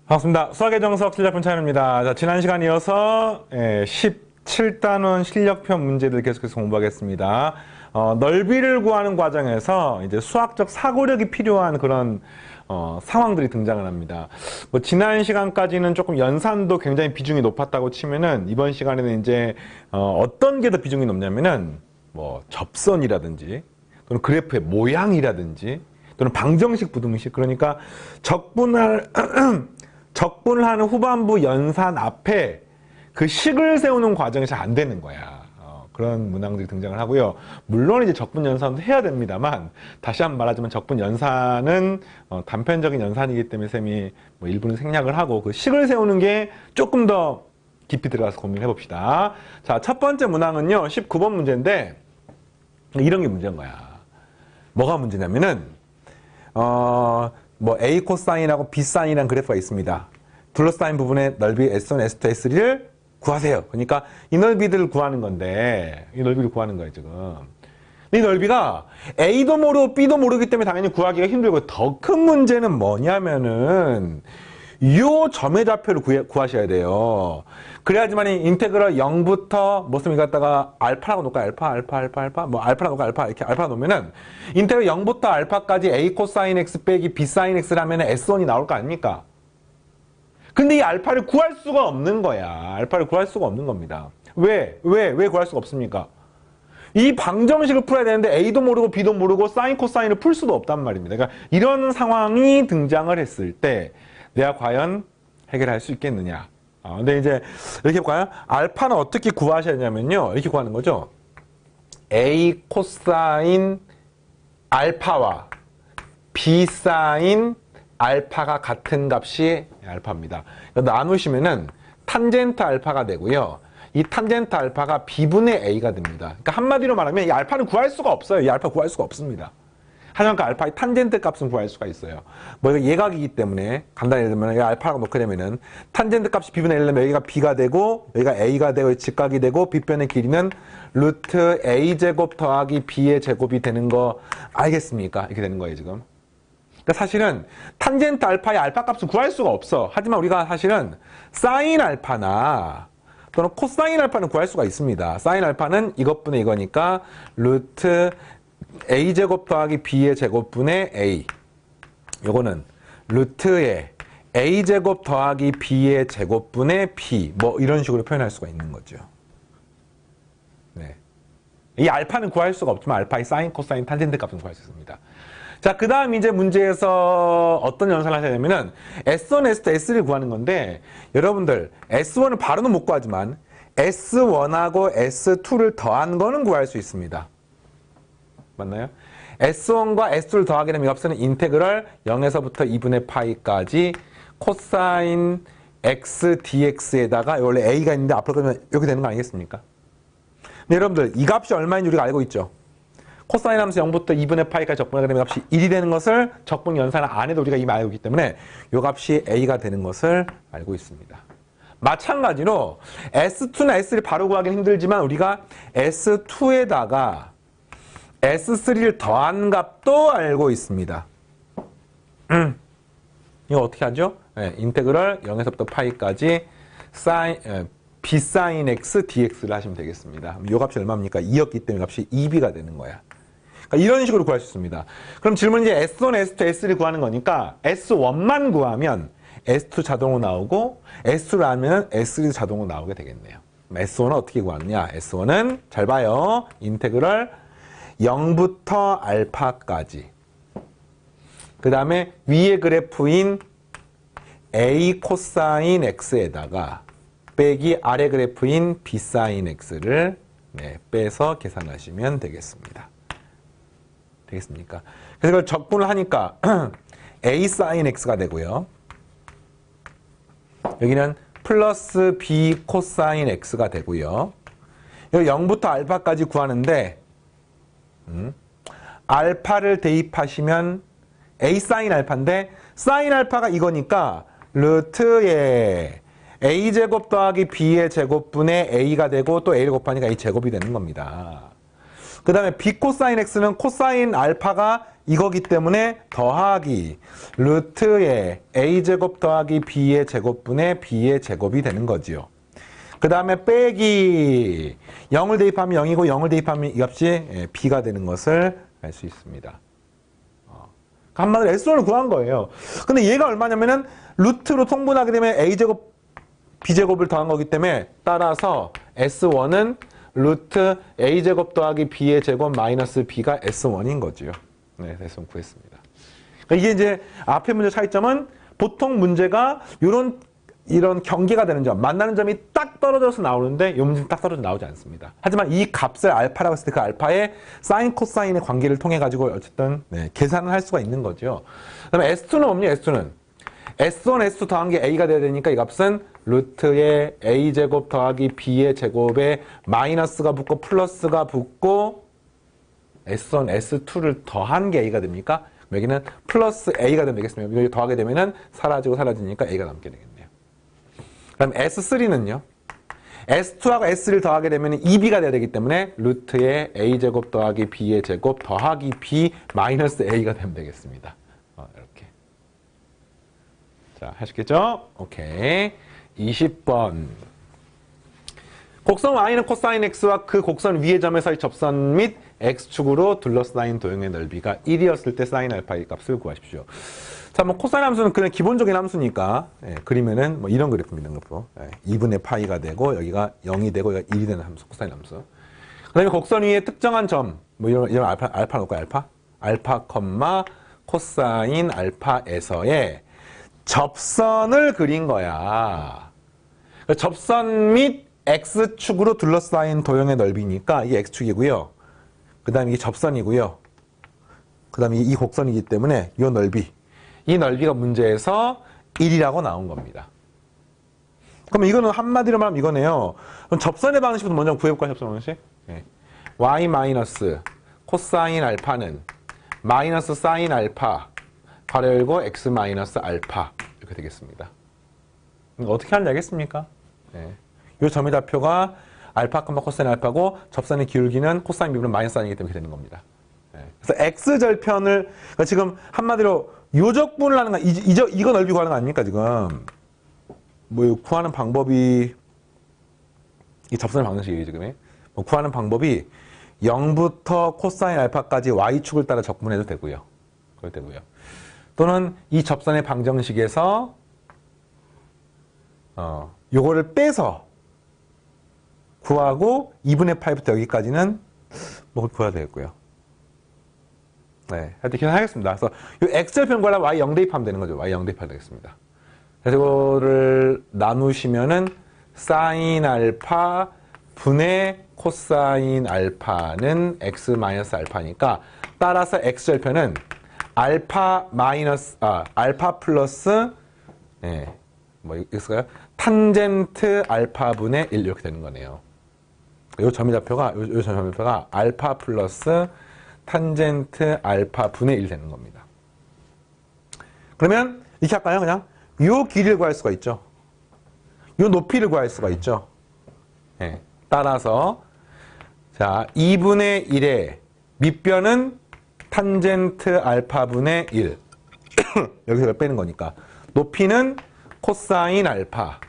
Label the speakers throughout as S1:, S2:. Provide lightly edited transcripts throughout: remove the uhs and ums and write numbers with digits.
S1: 반갑습니다. 수학의 정석 실력편 차연입니다. 자, 지난 시간 이어서 17단원 실력편 문제들 계속해서 공부하겠습니다. 넓이를 구하는 과정에서 이제 수학적 사고력이 필요한 그런 상황들이 등장을 합니다. 뭐 지난 시간까지는 조금 연산도 굉장히 비중이 높았다고 치면은 이번 시간에는 이제 어떤 게 더 비중이 높냐면은 뭐 접선이라든지 또는 그래프의 모양이라든지 또는 방정식, 부등식, 그러니까 적분을 하는 후반부 연산 앞에 그 식을 세우는 과정이 잘 안 되는 거야. 그런 문항들이 등장을 하고요. 물론 이제 적분 연산도 해야 됩니다만, 다시 한번 말하자면 적분 연산은 단편적인 연산이기 때문에 쌤이 뭐 일부는 생략을 하고 그 식을 세우는 게 조금 더 깊이 들어가서 고민해 봅시다. 자, 첫 번째 문항은요, 19번 문제인데 이런 게 문제인 거야. 뭐가 문제냐면은 뭐 A 코사인하고 B 사인이라는 그래프가 있습니다. 둘러싸인 부분의 넓이 S1, S2, S3를 구하세요. 그러니까 이 넓이들을 구하는 건데, 이 넓이를 구하는 거예요, 지금. 이 넓이가 A도 모르고 B도 모르기 때문에 당연히 구하기가 힘들고, 더 큰 문제는 뭐냐면은 이 점의 좌표를 구하셔야 돼요. 그래야지만 이 인테그럴 0부터 무슨 갖다가 알파라고 놓을까요? 알파 뭐 알파라고 놓을까요? 알파 이렇게 알파 놓으면은 인테그럴 0부터 알파까지 A 코사인 X 빼기 B 사인 X라면 S1이 나올 거 아닙니까? 근데 이 알파를 구할 수가 없는 거야. 알파를 구할 수가 없는 겁니다. 왜 구할 수가 없습니까? 이 방정식을 풀어야 되는데 A도 모르고 B도 모르고 사인 코사인을 풀 수도 없단 말입니다. 그러니까 이런 상황이 등장을 했을 때 내가 과연 해결할 수 있겠느냐. 근데 이제 이렇게 볼까요? 알파는 어떻게 구하셔야 되냐면요. 이렇게 구하는 거죠. A 코사인 알파와 B 사인 알파가 같은 값이 알파입니다. 나누시면은 탄젠트 알파가 되고요. 이 탄젠트 알파가 B분의 A가 됩니다. 그러니까 한마디로 말하면 이 알파는 구할 수가 없어요. 이 알파 구할 수가 없습니다. 하지만 그 알파의 탄젠트 값은 구할 수가 있어요. 뭐 이거 예각이기 때문에 간단히 예를 들면 알파라고 놓게 되면은 탄젠트 값이 B분의 A라면 여기가 B가 되고 여기가 A가 되고 직각이 되고 B변의 길이는 루트 A제곱 더하기 B의 제곱이 되는 거 알겠습니까? 이렇게 되는 거예요, 지금. 그러니까 사실은 탄젠트 알파의 알파 값을 구할 수가 없어. 하지만 우리가 사실은 사인 알파나 또는 코사인 알파는 구할 수가 있습니다. 사인 알파는 이것분의 이거니까 루트 A제곱 더하기 B의 제곱분의 A. 요거는 루트의 A제곱 더하기 B의 제곱분의 B. 뭐 이런 식으로 표현할 수가 있는 거죠. 네. 이 알파는 구할 수가 없지만 알파의 사인, 코사인, 탄젠트 값은 구할 수 있습니다. 자, 그 다음 이제 문제에서 어떤 연산을 하셔야 되냐면은 S1, S2, S3를 구하는 건데 여러분들 S1을 바로는 못 구하지만 S1하고 S2를 더한 거는 구할 수 있습니다. 맞나요? S1과 S2를 더하게 되면 이 값은 인테그럴 0에서부터 2분의 파이까지 코사인 X dx에다가 원래 A가 있는데 앞으로 가면 이렇게 되는 거 아니겠습니까? 근데 여러분들 이 값이 얼마인지 우리가 알고 있죠? 코사인 함수 0부터 2분의 파이까지 적분하게 되면 값이 1이 되는 것을 적분 연산을 안 해도 우리가 이미 알고 있기 때문에 이 값이 A가 되는 것을 알고 있습니다. 마찬가지로 S2나 S3를 바로 구하기는 힘들지만 우리가 S2에다가 S3를 더한 값도 알고 있습니다. 이거 어떻게 하죠? 네, 인테그럴 0에서부터 파이까지 B 사인 X dx를 하시면 되겠습니다. 이 값이 얼마입니까? 2였기 때문에 값이 2B가 되는 거야. 그러니까 이런 식으로 구할 수 있습니다. 그럼 질문은 이제 S1, S2, S3를 구하는 거니까 S1만 구하면 S2 자동으로 나오고 S2를 하면 S3도 자동으로 나오게 되겠네요. S1은 어떻게 구하느냐? S1은 잘 봐요. 인테그럴 0부터 알파까지. 그 다음에 위의 그래프인 A 코사인 X에다가 빼기 아래 그래프인 B 사인 X를 빼서 계산하시면 되겠습니다. 되겠습니까? 그래서 이걸 적분을 하니까 A 사인 X가 되고요. 여기는 플러스 B 코사인 X가 되고요. 여기 0부터 알파까지 구하는데 알파를 대입하시면 A 사인 알파인데 사인 알파가 이거니까 루트에 A제곱 더하기 B의 제곱분의 A가 되고 또 A를 곱하니까 A 제곱이 되는 겁니다. 그 다음에 B 코사인 X는 코사인 알파가 이거기 때문에 더하기 루트의 a제곱 더하기 b의 제곱분의 b의 제곱이 되는 거지요. 그 다음에 빼기 0을 대입하면 0이고 0을 대입하면 이 값이 b가 되는 것을 알 수 있습니다. 한마디로 S1을 구한 거예요. 근데 얘가 얼마냐면은 루트로 통분하게 되면 a제곱 b제곱을 더한 거기 때문에 따라서 S1은 루트 a제곱 더하기 b의 제곱 마이너스 b가 S1인 거지요. 네, S1 구했습니다. 그러니까 이게 이제 앞에 문제 차이점은 보통 문제가 이런 경계가 되는 점, 만나는 점이 딱 떨어져서 나오는데 이 문제는 딱 떨어져 나오지 않습니다. 하지만 이 값을 알파라고 했을 때 그 알파의 사인 코사인의 관계를 통해 가지고 어쨌든 계산을 할 수가 있는 거죠. 그다음에 S2는 뭡니까? S2는 S1, S2 더한 게 A가 돼야 되니까 이 값은 루트의 A제곱 더하기 B의 제곱에 마이너스가 붙고 플러스가 붙고 S1, S2를 더한 게 A가 됩니까? 여기는 플러스 A가 되면 되겠습니다. 여기 더하게 되면은 사라지고 사라지니까 A가 남게 되겠네요. 그 다음에 S3는요. S2하고 S를 더하게 되면 2B가 돼야 되기 때문에 루트의 A제곱 더하기 B의 제곱 더하기 B 마이너스 A가 되면 되겠습니다. 이렇게. 자, 하시겠죠? 오케이. 20번. 곡선 Y는 코사인 X와 그 곡선 위의 점에서의 접선 및 X축으로 둘러싸인 도형의 넓이가 1이었을 때 사인 알파의 값을 구하십시오. 자, 뭐 코사인 함수는 그냥 기본적인 함수니까 그리면은 뭐 이런 그래프입니다. 이런 그래프. 2분의 파이가 되고 여기가 0이 되고 여기가 1이 되는 함수, 코사인 함수. 그다음에 곡선 위에 특정한 점, 뭐 이런 알파 놓을까요? 알파, 코사인 알파에서의 접선을 그린 거야. 접선 및 X축으로 둘러싸인 도형의 넓이니까 이게 X축이고요. 그 다음에 이게 접선이고요. 그 다음에 이 곡선이기 때문에 이 넓이가 문제에서 1이라고 나온 겁니다. 그럼 이거는 한마디로 말하면 이거네요. 그럼 접선의 방식부터 먼저 구해볼까요? 접선 방식? y 마이너스 코사인 알파는 마이너스 사인 알파 가로 열고 x 마이너스 알파 이렇게 되겠습니다. 어떻게 하는지 알겠습니까? 이 점의 좌표가 알파, 코사인 알파고 접선의 기울기는 코사인 미분은 마이너스 사인이기 때문에 이렇게 되는 겁니다. 그래서 x절편을 그러니까 지금 한마디로 요적분을 하는 거 이거 넓이 구하는 거 아닙니까 지금? 뭐 구하는 방법이 이 접선의 방정식이에요 지금. 뭐 구하는 방법이 0부터 코사인 알파까지 y축을 따라 적분해도 되고요. 그럴 되고요. 또는 이 접선의 방정식에서 요거를 빼서 구하고 2분의 8부터 여기까지는 뭐 구해야 되겠고요. 하여튼 계산하겠습니다. 그래서 이 x절편 구하려면 y 0 대입하면 되는 거죠. y 0 대입하면 되겠습니다. 그래서 이거를 나누시면은 사인 알파 분의 코사인 알파는 x 마이너스 알파니까 따라서 x절편은 알파 플러스 뭐 x가요? 탄젠트 알파 분의 1 이렇게 되는 거네요. 요 점의 좌표가 알파 플러스 탄젠트 알파 분의 1 되는 겁니다. 그러면 이렇게 할까요? 그냥 요 길이를 구할 수가 있죠. 요 높이를 구할 수가 있죠. 따라서 자 2분의 1의 밑변은 탄젠트 알파 분의 1 여기서 빼는 거니까 높이는 코사인 알파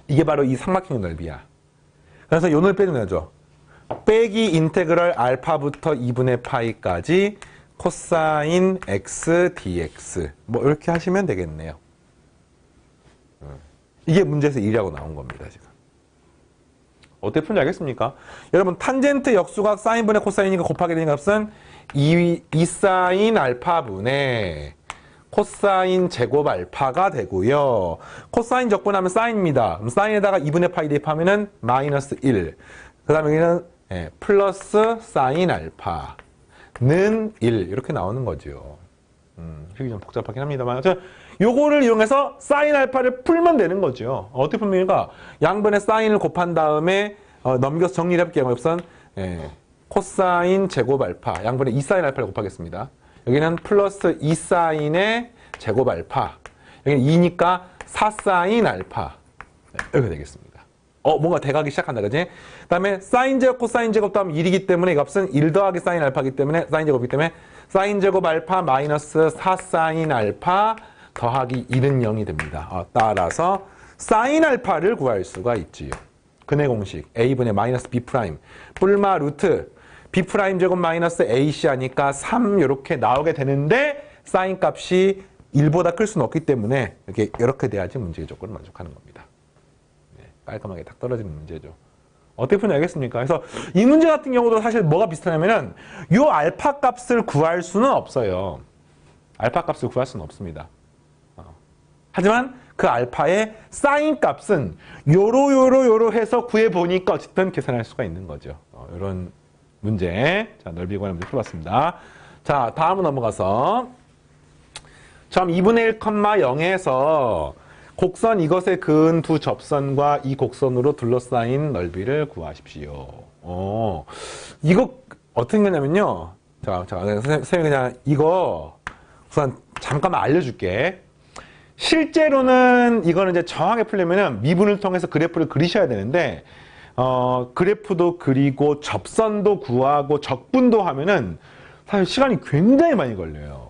S1: 이게 바로 이 삼각형의 넓이야. 그래서 요 넓이 빼는 거죠. 빼기 인테그럴 알파부터 2분의 파이까지 코사인 x dx 뭐 이렇게 하시면 되겠네요. 이게 문제에서 1이라고 나온 겁니다. 지금 어떻게 푸는지 알겠습니까? 여러분 탄젠트 역수가 사인분의 코사인이니까 곱하게 되는 값은 2 사인 알파분의 코사인 제곱 알파가 되고요. 코사인 적분하면 사인입니다. 그럼 사인에다가 2분의 파이 대입하면은 마이너스 1. 그 다음에 여기는 플러스 사인 알파는 1 이렇게 나오는 거죠. 식이 좀 복잡하긴 합니다만 요거를 이용해서 사인 알파를 풀면 되는 거죠. 어떻게 풉니까? 양변에 사인을 곱한 다음에 넘겨서 정리를 해볼게요. 우선 코사인 제곱 알파 양변에 2사인 알파를 곱하겠습니다. 여기는 플러스 2사인의 제곱 알파 여기는 2니까 4사인 알파 이렇게 되겠습니다. 뭔가 대각이 시작한다, 그지? 그 다음에 사인 제곱, 코사인 제곱 더하면 1이기 때문에 이 값은 1 더하기 사인 알파이기 때문에, 사인 제곱이기 때문에 사인 제곱 알파 마이너스 4 사인 알파 더하기 1은 0이 됩니다. 따라서 사인 알파를 구할 수가 있지요. 근해 공식 a분의 마이너스 b 프라임 뿔마 루트 b 프라임 제곱 마이너스 ac 하니까 3 이렇게 나오게 되는데 사인 값이 1보다 클 수는 없기 때문에 이렇게 돼야지 문제의 조건을 만족하는 겁니다. 네, 깔끔하게 딱 떨어지는 문제죠. 어떻게 푸는지 알겠습니까? 그래서 이 문제 같은 경우도 사실 뭐가 비슷하냐면은 요 알파 값을 구할 수는 없어요. 알파 값을 구할 수는 없습니다. 하지만 그 알파의 사인 값은 요로 해서 구해보니까 어쨌든 계산할 수가 있는 거죠. 이런 문제. 자, 넓이 구하는 문제 풀어봤습니다. 자, 다음으로 넘어가서 점 2분의 1,0에서 곡선 이것의 근 두 접선과 이 곡선으로 둘러싸인 넓이를 구하십시오. 이거 어떻게 되냐면요. 자, 선생님이 그냥 이거 우선 잠깐만 알려줄게. 실제로는 이거는 이제 정확하게 풀려면은 미분을 통해서 그래프를 그리셔야 되는데, 그래프도 그리고 접선도 구하고 적분도 하면은 사실 시간이 굉장히 많이 걸려요.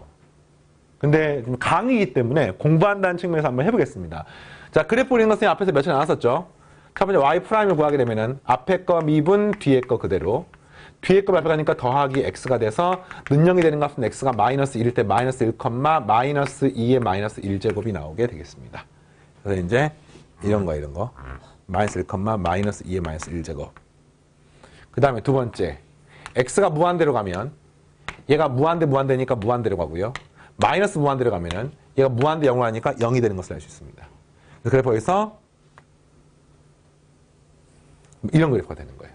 S1: 근데 강의이기 때문에 공부한다는 측면에서 한번 해보겠습니다. 자, 그래프 그리는 것은 앞에서 몇 차 나왔었죠? 첫 번째 y 프라임을 구하게 되면은 앞에 거 미분, 뒤에 거 그대로. 뒤에 거 앞에 가니까 더하기 x가 돼서 능력이 되는 값은 x가 마이너스 1일 때 마이너스 1, 마이너스 2의 마이너스 1제곱이 나오게 되겠습니다. 그래서 이제 이런 거. 마이너스 1, 마이너스 2의 마이너스 1제곱. 그 다음에 두 번째. x가 무한대로 가면 얘가 무한대니까 무한대로 가고요. 마이너스 무한대로 가면은 얘가 무한대 0을 하니까 0이 되는 것을 알 수 있습니다. 그래프에서 이런 그래프가 되는 거예요.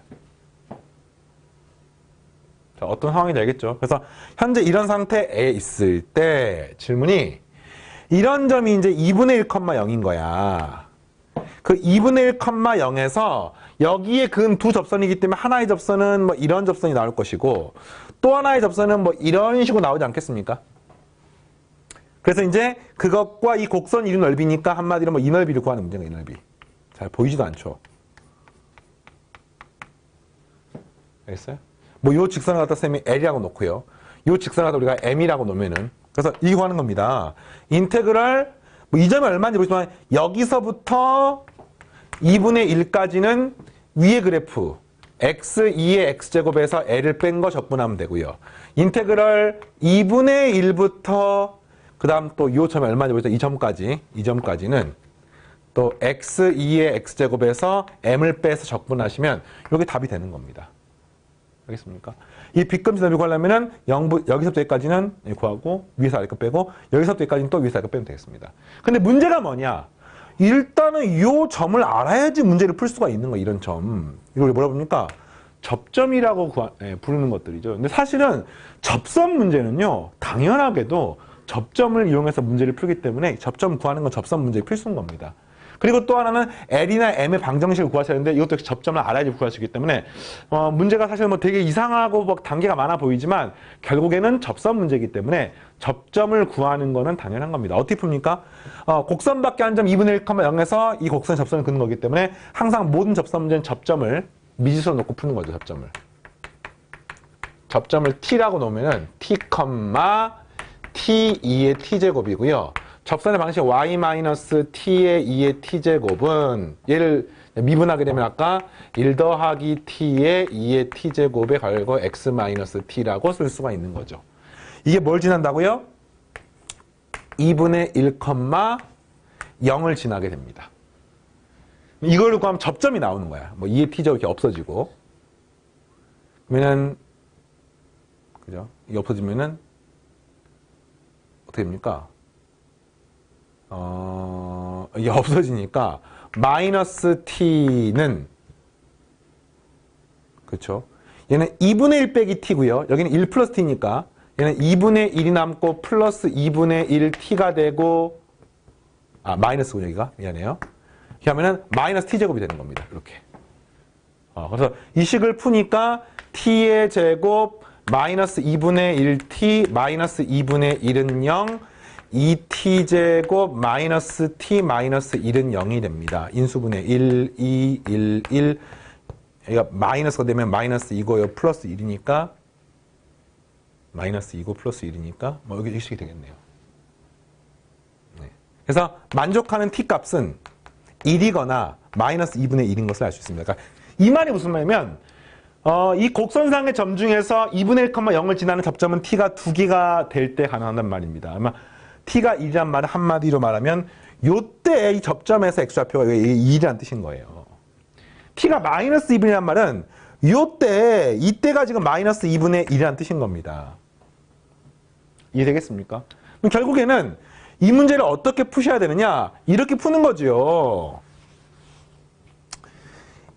S1: 자, 어떤 상황인지 알겠죠? 그래서 현재 이런 상태에 있을 때 질문이 이런 점이 이제 2분의 1,0인 거야. 그 2분의 1,0에서 여기에 근 두 접선이기 때문에 하나의 접선은 뭐 이런 접선이 나올 것이고 또 하나의 접선은 뭐 이런 식으로 나오지 않겠습니까? 그래서 이제 그것과 이 곡선 이루 넓이니까 한마디로 뭐 이 넓이를 구하는 문제가 이 넓이. 잘 보이지도 않죠? 알겠어요? 뭐 요 직선을 갖다 쌤이 L이라고 놓고요. 요 직선을 갖다 우리가 M이라고 놓으면은 그래서 이거 구하는 겁니다. 인테그랄 뭐 이 점이 얼마인지 모르지만 여기서부터 2분의 1까지는 위의 그래프 x2의 x제곱에서 L을 뺀 거 적분하면 되고요. 인테그랄 2분의 1부터 그 다음 또 이 점이 얼마인지 모르겠다. 이 점까지는 또 x2의 x제곱에서 m을 빼서 적분하시면 이게 답이 되는 겁니다. 알겠습니까? 이 빗금지 넓이 구하려면은 여기서부터 여기까지는 구하고 위에서 아래거 빼고 여기서부터 여기까지는 또 위에서 아래거 빼면 되겠습니다. 근데 문제가 뭐냐? 일단은 이 점을 알아야지 문제를 풀 수가 있는 거 이런 점. 이걸 뭐라 부릅니까? 접점이라고 부르는 것들이죠. 근데 사실은 접선 문제는요. 당연하게도 접점을 이용해서 문제를 풀기 때문에 접점 구하는 건 접선 문제의 필수인 겁니다. 그리고 또 하나는 L이나 M의 방정식을 구하셔야 되는데 이것도 역시 접점을 알아야지 구할 수 있기 때문에 문제가 사실 뭐 되게 이상하고 뭐 단계가 많아 보이지만 결국에는 접선 문제이기 때문에 접점을 구하는 거는 당연한 겁니다. 어떻게 풉니까? 곡선밖에 한 점 2분의 1,0에서 이 곡선에 접선을 긋는 거기 때문에 항상 모든 접선 문제는 접점을 미지수로 놓고 푸는 거죠. 접점을 T라고 놓으면은 T, T2의 T제곱이고요. 접선의 방식 y-t의 2의 t제곱은 얘를 미분하게 되면 아까 1 더하기 t의 2의 t제곱에 걸고 x-t라고 쓸 수가 있는 거죠. 이게 뭘 지난다고요? 2분의 1,0을 지나게 됩니다. 이걸 구하면 접점이 나오는 거야. 뭐 2의 t제곱이 이렇게 없어지고 그러면은 그죠? 이게 없어지면은 어떻게 됩니까? 이게 없어지니까 마이너스 t는 그렇죠? 얘는 2분의 1 빼기 t고요. 여기는 1 플러스 t니까 얘는 2분의 1이 남고 플러스 2분의 1 t가 되고 마이너스군요. 여기가 미안해요. 이렇게 하면은 마이너스 t제곱이 되는 겁니다. 이렇게. 그래서 이 식을 푸니까 t의 제곱 마이너스 2분의 1t 마이너스 2분의 1은 0 2t제곱 마이너스 t 마이너스 1은 0이 됩니다. 인수분해 1, 2, 1, 1 여기가 마이너스가 되면 마이너스 2고요. 플러스 1이니까 마이너스 2고 플러스 1이니까 뭐 여기 일식이 되겠네요. 네. 그래서 만족하는 t 값은 1이거나 마이너스 2분의 1인 것을 알 수 있습니다. 그러니까 이 말이 무슨 말이냐면 이 곡선상의 점 중에서 2분의 1,0을 지나는 접점은 t가 2개가 될 때 가능하단 말입니다. 아마 t가 1이란 말은 한마디로 말하면 요때 이 접점에서 x좌표가 2이란 뜻인 거예요. t가 마이너스 2분이란 말은 요때 이때가 지금 마이너스 2분의 1이란 뜻인 겁니다. 이해되겠습니까? 그럼 결국에는 이 문제를 어떻게 푸셔야 되느냐? 이렇게 푸는 거죠.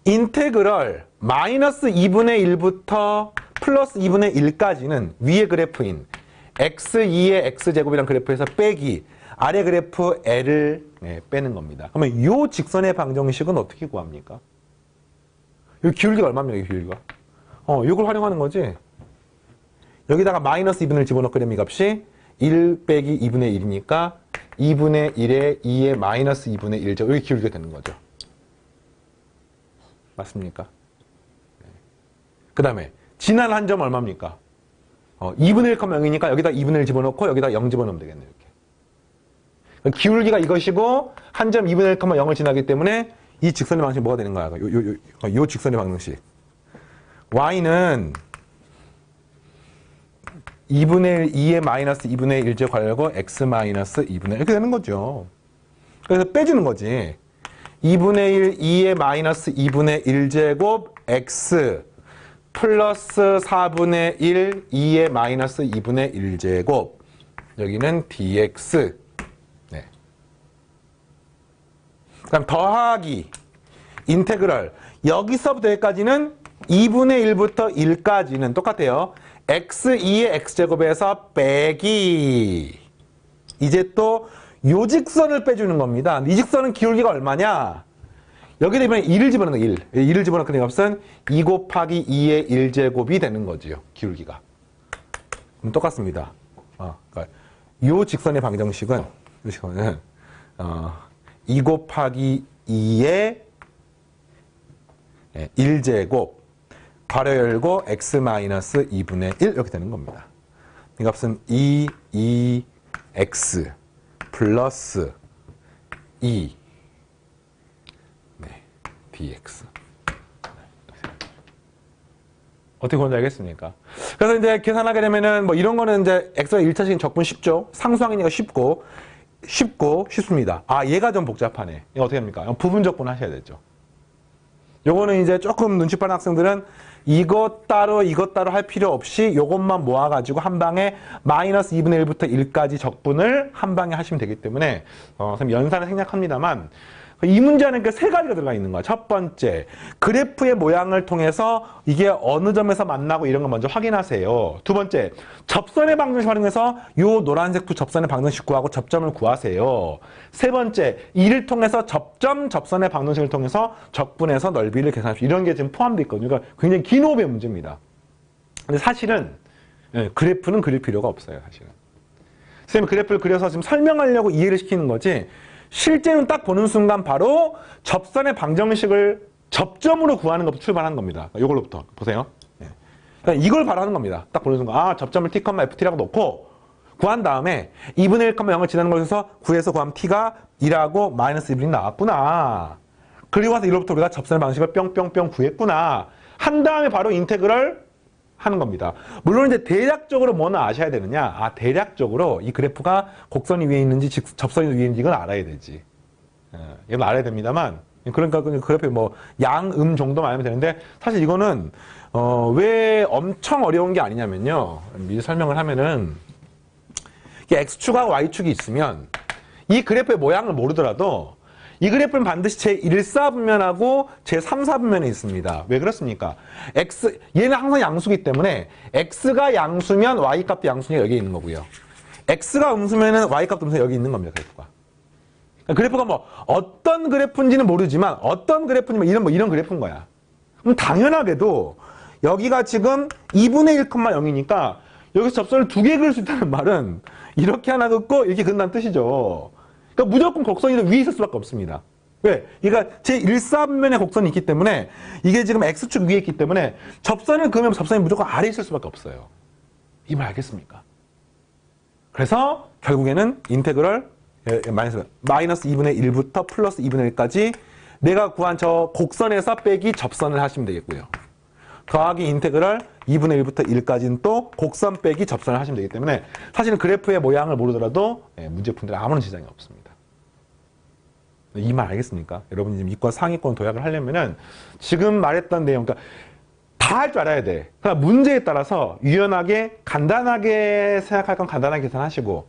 S1: 인테그럴 마이너스 2분의 1부터 플러스 2분의 1까지는 위의 그래프인 x2의 x제곱이란 그래프에서 빼기 아래 그래프 l을 빼는 겁니다. 그러면 이 직선의 방정식은 어떻게 구합니까? 이 기울기가 얼마입니까? 이 기울기가? 이걸 활용하는 거지. 여기다가 마이너스 2분의 1 집어넣게 되면 이 값이 1 빼기 2분의 1이니까 2분의 1에 2의 마이너스 2분의 1죠. 여기 기울기가 되는 거죠. 맞습니까? 그 다음에 지난 한 점 얼마입니까? 2분의 1, 0이니까 여기다 2분의 1 집어넣고 여기다 0 집어넣으면 되겠네요. 이렇게. 기울기가 이것이고 한 점 2분의 1, 0을 지나기 때문에 이 직선의 방식이 뭐가 되는 거야? 요 직선의 방정식. y는 2분의 1, 2의 마이너스 2분의 1제곱 괄호 x 마이너스 2분의 1 이렇게 되는 거죠. 그래서 빼주는 거지. 2분의 1, 2의 마이너스 2분의 1제곱 x 플러스 4분의 1, 2의 마이너스 2분의 1제곱 여기는 dx 네. 그다음 더하기 인테그럴 여기서부터 여기까지는 2분의 1부터 1까지는 똑같아요. x2의 x제곱에서 빼기 이제 또 요 직선을 빼주는 겁니다. 이 직선은 기울기가 얼마냐? 여기다 이번에 2를 집어넣는 거 1. 2를 집어넣는 그 값은 2 곱하기 2의 1제곱이 되는 거지요. 기울기가. 그럼 똑같습니다. 그러니까 요 직선의 방정식은 2 곱하기 2의 1제곱 괄호 열고 x 마이너스 2분의 1 이렇게 되는 겁니다. 이 값은 2x 플러스 2 dx. 어떻게 보는지 알겠습니까? 그래서 이제 계산하게 되면은 뭐 이런 거는 이제 x가 1차식은 적분 쉽죠? 상수항이니까 쉽습니다. 얘가 좀 복잡하네. 이거 어떻게 합니까? 부분 적분 하셔야 되죠. 요거는 이제 조금 눈치 빠른 학생들은 이것 따로 할 필요 없이 요것만 모아가지고 한 방에 마이너스 2분의 1부터 1까지 적분을 한 방에 하시면 되기 때문에 선생님 연산은 생략합니다만 이 문제는 그 세 가지가 들어가 있는 거야. 첫 번째, 그래프의 모양을 통해서 이게 어느 점에서 만나고 이런 거 먼저 확인하세요. 두 번째, 접선의 방정식 활용해서 요 노란색 두 접선의 방정식 구하고 접점을 구하세요. 세 번째, 이를 통해서 접선의 방정식을 통해서 적분해서 넓이를 계산합시다. 이런 게 지금 포함되어 있거든요. 그러니까 굉장히 긴 호흡의 문제입니다. 근데 사실은 그래프는 그릴 필요가 없어요. 사실은. 선생님이 그래프를 그려서 지금 설명하려고 이해를 시키는 거지 실제는 딱 보는 순간 바로 접선의 방정식을 접점으로 구하는 것부터 출발하는 겁니다. 이걸로부터 보세요. 그러니까 이걸 바로 하는 겁니다. 딱 보는 순간 접점을 t, ft라고 놓고 구한 다음에 2분의 1, 0을 지나는 것에서 구해서 구하면 t가 2라고 마이너스 1이 나왔구나. 그리고 와서 이로부터 우리가 접선의 방식을 뿅뿅뿅 구했구나. 한 다음에 바로 인테그럴 하는 겁니다. 물론 이제 대략적으로 뭐는 아셔야 되느냐? 대략적으로 이 그래프가 곡선이 위에 있는지 접선이 위에 있는지 이건 알아야 되지. 이건 알아야 됩니다만 그러니까 그래프에 뭐 양음 정도만 알면 되는데 사실 이거는 왜 엄청 어려운 게 아니냐면요. 미리 설명을 하면은 이게 x축하고 y축이 있으면 이 그래프의 모양을 모르더라도 이 그래프는 반드시 제1사분면하고 제3사분면에 있습니다. 왜 그렇습니까? 얘는 항상 양수기 때문에 x가 양수면 y값도 양수니까 여기 있는 거고요. x가 음수면은 y값도 음수 여기 있는 겁니다. 그래프가. 그래프가 뭐 어떤 그래프인지는 모르지만 어떤 그래프인지 이런 그래프인 거야. 그럼 당연하게도 여기가 지금 2분의 1, 0이니까 여기서 접선을 2개 그릴 수 있다는 말은 이렇게 하나 긋고 이렇게 그린다는 뜻이죠. 그러니까 무조건 곡선이 위에 있을 수밖에 없습니다. 왜? 그러니까 제1사분면에 곡선이 있기 때문에 이게 지금 x축 위에 있기 때문에 접선을 그으면 접선이 무조건 아래에 있을 수밖에 없어요. 이 말 알겠습니까? 그래서 결국에는 인테그럴 마이너스 2분의 1부터 플러스 2분의 1까지 내가 구한 저 곡선에서 빼기 접선을 하시면 되겠고요. 더하기 인테그럴 2분의 1부터 1까지는 또 곡선 빼기 접선을 하시면 되기 때문에 사실은 그래프의 모양을 모르더라도 문제 푸는데 아무런 지장이 없습니다. 이 말 알겠습니까? 여러분이 지금 이과 상위권 도약을 하려면은 지금 말했던 내용, 그러니까 다 할 줄 알아야 돼. 그러니까 문제에 따라서 유연하게, 간단하게 생각할 건 간단하게 계산하시고,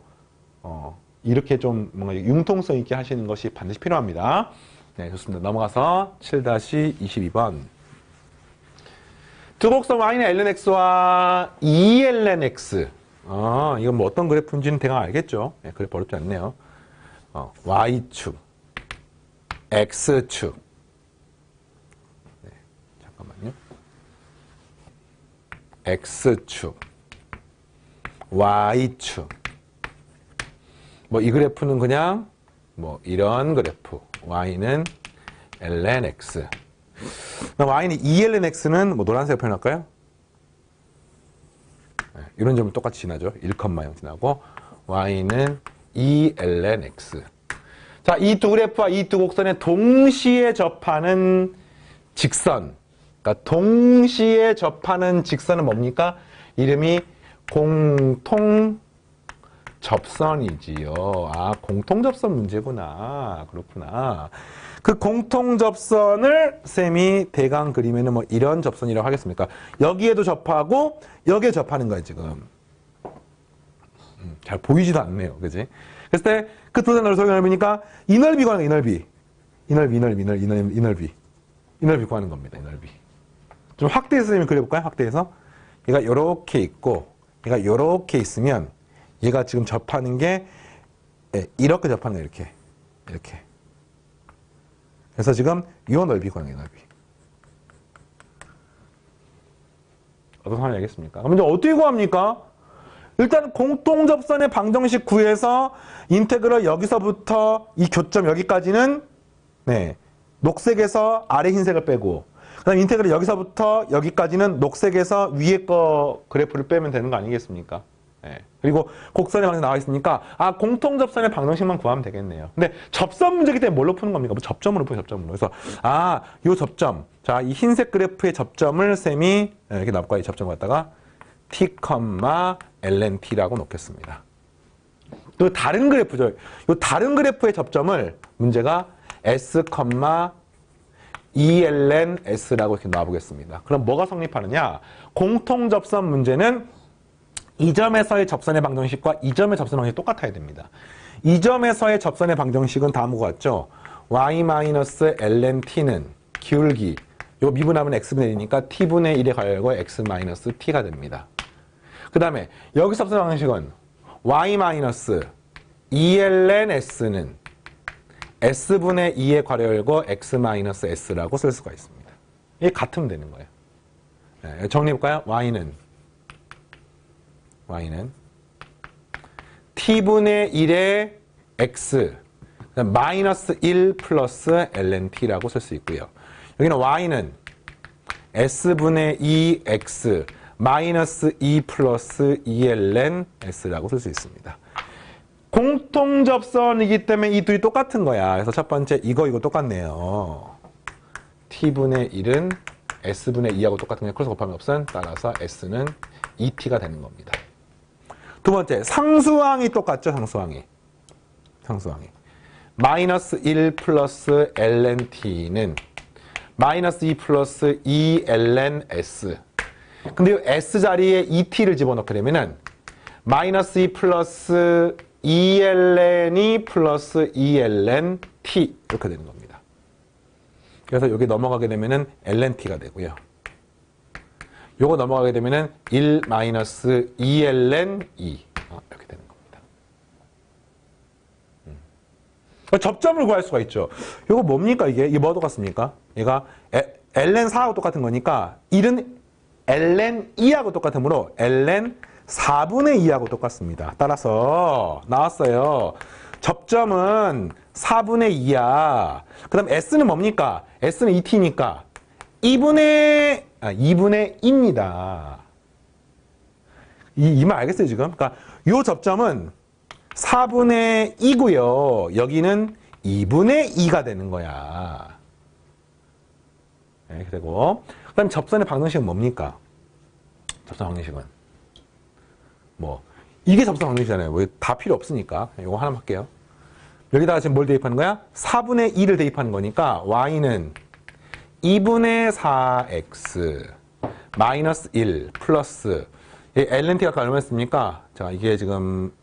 S1: 이렇게 좀 뭔가 융통성 있게 하시는 것이 반드시 필요합니다. 네, 좋습니다. 넘어가서 7-22번. 두 곡선 y는 lnx와 2lnx. 이건 뭐 어떤 그래프인지는 대강 알겠죠? 네, 그래프 어렵지 않네요. y축, x축. 네, 잠깐만요. x축, y축. 뭐 이 그래프는 그냥 뭐 이런 그래프. y는 lnx. y는 2lnx는 뭐 노란색 표현할까요? 네, 이런 점은 똑같이 지나죠. 1,0 지나고 y는 2lnx. 자, 이 두 그래프와 이 두 곡선에 동시에 접하는 직선. 그러니까 동시에 접하는 직선은 뭡니까? 이름이 공통 접선이지요. 공통 접선 문제구나. 그렇구나. 그 공통 접선을 쌤이 대강 그리면은 뭐 이런 접선이라고 하겠습니까? 여기에도 접하고 여기에 접하는 거야, 지금. 잘 보이지도 않네요. 그지? 그랬을 때 그 두 넓이 넓이니까 이 넓이 구하는 거, 이 넓이 구하는 겁니다. 이 넓이. 좀 확대해서 쌤이 그려볼까요? 확대해서. 얘가 요렇게 있고 얘가 요렇게 있으면 얘가 지금 접하는 게 이렇게 접하는 거예요. 이렇게. 그래서 지금 요 넓이 구하는 거예요. 넓이. 어떤 상황이 알겠습니까? 그럼 이제 어떻게 구합니까? 일단 공통접선의 방정식 구해서 인테그럴 여기서부터 이 교점 여기까지는 녹색에서 아래 흰색을 빼고 그 다음 인테그럴 여기서부터 여기까지는 녹색에서 위에 거 그래프를 빼면 되는 거 아니겠습니까? 그리고 곡선의 방정식 나와 있으니까 공통접선의 방정식만 구하면 되겠네요. 근데 접선 문제이기 때문에 뭘로 푸는 겁니까? 뭐 접점으로 푸요, 접점으로. 그래서 요 접점, 자, 이 흰색 그래프의 접점을 쌤이 이렇게 납과 이 접점 갖다가 t, lnt라고 놓겠습니다. 또 다른 그래프죠. 요 다른 그래프의 접점을 문제가 s, 2lns라고 이렇게 놔보겠습니다. 그럼 뭐가 성립하느냐? 공통접선 문제는 이 점에서의 접선의 방정식과 이 점의 접선의 방정식이 똑같아야 됩니다. 이 점에서의 접선의 방정식은 다음과 같죠. y-lnt는 기울기, 요 미분하면 x분의 1이니까 t분의 1에 가열고 x-t가 됩니다. 그 다음에 여기서 접선의 방정식은 y-2lns는 s분의 2에 괄호 x-s라고 쓸 수가 있습니다. 이게 같으면 되는 거예요. 정리해볼까요? y는 t분의 1의 x 마이너스 1 플러스 lnt라고 쓸 수 있고요. 여기는 y는 s분의 2x 마이너스 2 플러스 2lns라고 쓸 수 있습니다. 공통접선이기 때문에 이 둘이 똑같은 거야. 그래서 첫 번째 이거 똑같네요. t분의 1은 s분의 2하고 똑같은 거예요. 크로스 곱하면 없음. 따라서 s는 2t가 되는 겁니다. 두 번째, 상수항이 똑같죠, 상수항이. 마이너스 1 플러스 lnt는 마이너스 2 플러스 2lns. 근데 이 s 자리에 2t를 집어넣게 되면은 마이너스 2 플러스 2ln이 플러스 2lnt 이렇게 되는 겁니다. 그래서 여기 넘어가게 되면은 lnt가 되고요. 요거 넘어가게 되면은 1 마이너스 2ln 2 이렇게 되는 겁니다. 접점을 구할 수가 있죠. 요거 뭡니까 이게? 이게 뭐도 같습니까? 얘가 ln 4하고 똑같은 거니까 1은 ln 2하고 똑같으므로 ln 4분의 2하고 똑같습니다. 따라서 나왔어요. 접점은 4분의 2야. 그 다음 s는 뭡니까? s는 2t니까 2분의 2입니다. 이 말 알겠어요, 지금? 그러니까 요 접점은 4분의 2고요. 여기는 2분의 2가 되는 거야. 네, 이렇게 되고. 그 다음 접선의 방정식은 뭡니까? 접선 방정식은. 뭐, 이게 접선 방정식이잖아요. 뭐, 다 필요 없으니까. 이거 하나만 할게요. 여기다가 지금 뭘 대입하는 거야? 4분의 2를 대입하는 거니까, y는 2분의 4x 마이너스 1 플러스 lnt가 아까 얼마였습니까? 자, 이게 지금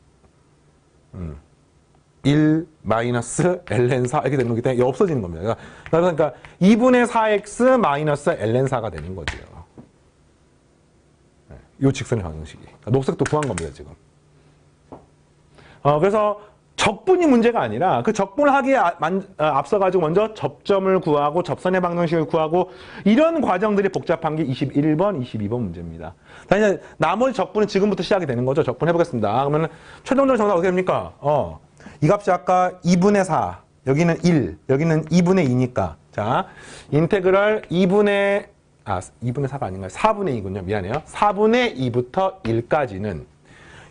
S1: 1 마이너스 ln4 이렇게 되는 거기 때문에 이게 없어지는 겁니다. 그러니까 2분의 4x 마이너스 ln4가 되는 거죠. 이 직선의 방정식이. 그러니까 녹색도 구한 겁니다, 지금. 그래서 적분이 문제가 아니라 그 적분을 하기에 앞서가지고 먼저 접점을 구하고 접선의 방정식을 구하고 이런 과정들이 복잡한 게 21번, 22번 문제입니다. 자, 이제 나머지 적분은 지금부터 시작이 되는 거죠. 적분 해보겠습니다. 그러면 최종적으로 정답 어떻게 됩니까? 이 값이 아까 2분의 4, 여기는 1, 여기는 2분의 2니까. 자, 인테그럴 2분의 4가 아닌가요? 4분의 2군요. 미안해요. 4분의 2부터 1까지는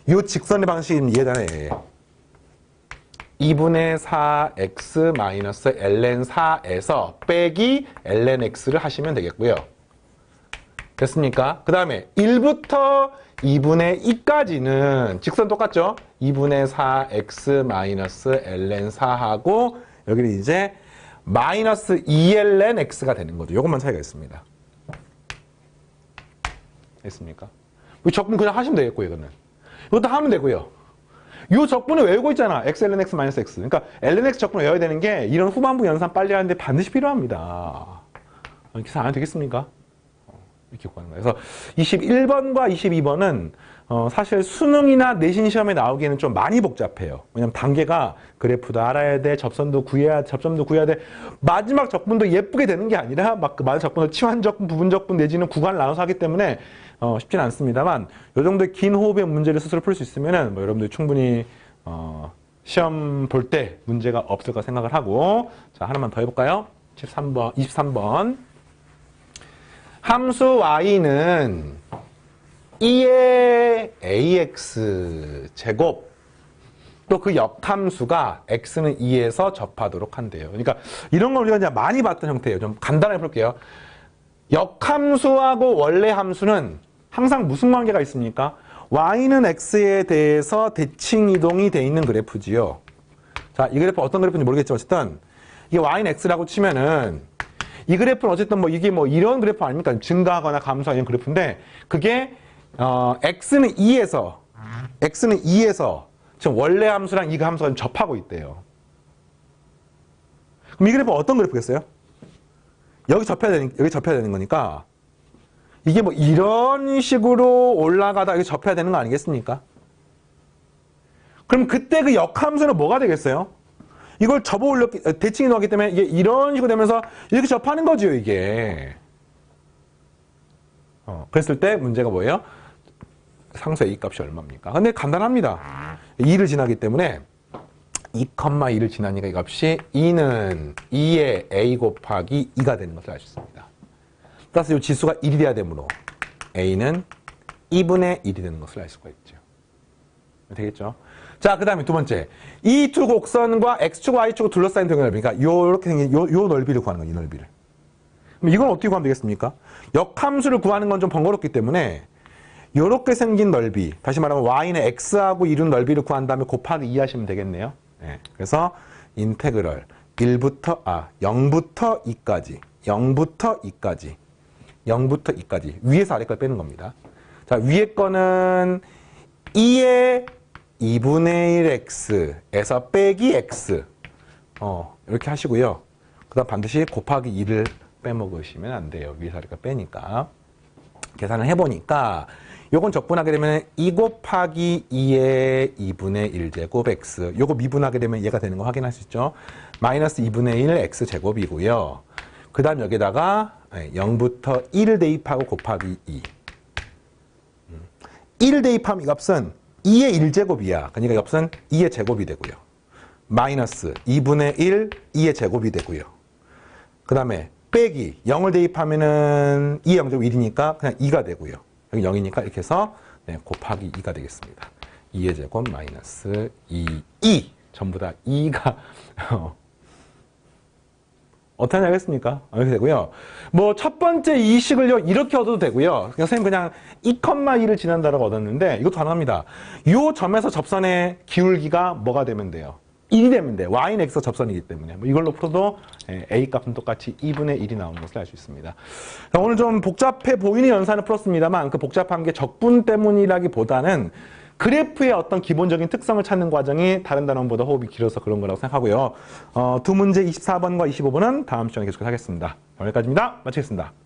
S1: 이 직선의 방식이 이해되네. 2분의 4x 마이너스 ln4에서 빼기 lnx를 하시면 되겠고요. 됐습니까? 그 다음에 1부터 2분의 2까지는 직선 똑같죠? 2분의 4x 마이너스 ln4하고 여기는 이제 마이너스 2lnx가 되는 거죠. 이것만 차이가 있습니다. 됐습니까? 이 적분 그냥 하시면 되겠고 이거는. 이것도 하면 되고요. 이 적분을 외우고 있잖아. x, ln x, 마이너스 x. 그러니까 ln x 적분을 외워야 되는 게 이런 후반부 연산 빨리 하는데 반드시 필요합니다. 계산 안 해도 되겠습니까? 이렇게 구하는 거예요. 그래서 21번과 22번은 사실 수능이나 내신 시험에 나오기에는 좀 많이 복잡해요. 왜냐면 단계가 그래프도 알아야 돼, 접점도 구해야 돼. 마지막 적분도 예쁘게 되는 게 아니라 막 그 마지막 적분을 치환 적분, 부분 적분 내지는 구간을 나눠서 하기 때문에 쉽지는 않습니다만 이 정도의 긴 호흡의 문제를 스스로 풀 수 있으면은 뭐 여러분들이 충분히 시험 볼 때 문제가 없을까 생각을 하고 자 하나만 더 해볼까요? 23번 함수 y는 2의 ax 제곱 또 그 역함수가 x는 2에서 접하도록 한대요. 그러니까 이런 걸 우리가 이제 많이 봤던 형태예요. 좀 간단하게 볼게요. 역함수하고 원래 함수는 항상 무슨 관계가 있습니까? y는 x에 대해서 대칭 이동이 돼 있는 그래프지요. 자, 이 그래프 어떤 그래프인지 모르겠지만 어쨌든 이게 y는 x라고 치면은 이 그래프는 어쨌든 뭐 이게 뭐 이런 그래프 아닙니까? 증가하거나 감소하는 이런 그래프인데 그게 x는 2에서 지금 원래 함수랑 이 함수가 접하고 있대요. 그럼 이 그래프 어떤 그래프겠어요? 여기 접해야 되는 거니까 이게 뭐 이런 식으로 올라가다 여기 접해야 되는 거 아니겠습니까? 그럼 그때 그 역함수는 뭐가 되겠어요? 이걸 접어 올렸기, 대칭이 나왔기 때문에 이게 이런 식으로 되면서 이렇게 접하는 거죠, 이게. 그랬을 때 문제가 뭐예요? 상수 A 값이 얼마입니까? 근데 간단합니다. 2를 지나기 때문에 2,2를 지나니까 이 값이 2는 2의 A 곱하기 2가 되는 것을 알 수 있습니다. 따라서 이 지수가 1이 돼야 되므로 A는 2분의 1이 되는 것을 알 수가 있죠. 되겠죠? 자, 그 다음에 두 번째. 이 두 곡선과 X축과 Y축을 둘러싸인 동의 넓이. 그러니까 요렇게 생긴 요 넓이를 구하는 거예요. 이 넓이를. 그럼 이건 어떻게 구하면 되겠습니까? 역함수를 구하는 건 좀 번거롭기 때문에 요렇게 생긴 넓이. 다시 말하면 Y는 X하고 이룬 넓이를 구한 다음에 곱하기 2 하시면 되겠네요. 네. 그래서 인테그럴 0부터 2까지. 0부터 2까지. 위에서 아래 걸 빼는 겁니다. 자, 위에 거는 2의 2분의 1x에서 빼기 x 이렇게 하시고요. 그 다음 반드시 곱하기 2를 빼먹으시면 안 돼요. 위에서 아래가 빼니까. 계산을 해보니까 요건 적분하게 되면 2 곱하기 2의 2분의 1제곱 x 요거 미분하게 되면 얘가 되는 거 확인할 수 있죠. 마이너스 2분의 1 x제곱이고요. 그 다음 여기다가 0부터 1을 대입하고 곱하기 2 1을 대입하면 이 값은 2의 1제곱이야. 그러니까 이 값은 2의 제곱이 되고요. 마이너스 2분의 1, 2의 제곱이 되고요. 그 다음에 빼기 0을 대입하면은 2의 0제곱 1이니까 그냥 2가 되고요. 여기 0이니까 이렇게 해서 네, 곱하기 2가 되겠습니다. 2의 제곱 마이너스 2 전부 다 2가 어떻게 하겠습니까? 이렇게 되고요. 뭐 첫 번째 이 식을요 이렇게 얻어도 되고요. 선생님 그냥 2,2를 지난다라고 얻었는데 이것도 가능합니다. 이 점에서 접선의 기울기가 뭐가 되면 돼요? 1이 되면 돼요. y는 x 접선이기 때문에 뭐 이걸로 풀어도 a 값은 똑같이 2분의 1이 나오는 것을 알 수 있습니다. 오늘 좀 복잡해 보이는 연산을 풀었습니다만 그 복잡한 게 적분 때문이라기보다는 그래프의 어떤 기본적인 특성을 찾는 과정이 다른 단원보다 호흡이 길어서 그런 거라고 생각하고요. 두 문제 24번과 25번은 다음 시간에 계속하겠습니다. 여기까지입니다. 마치겠습니다.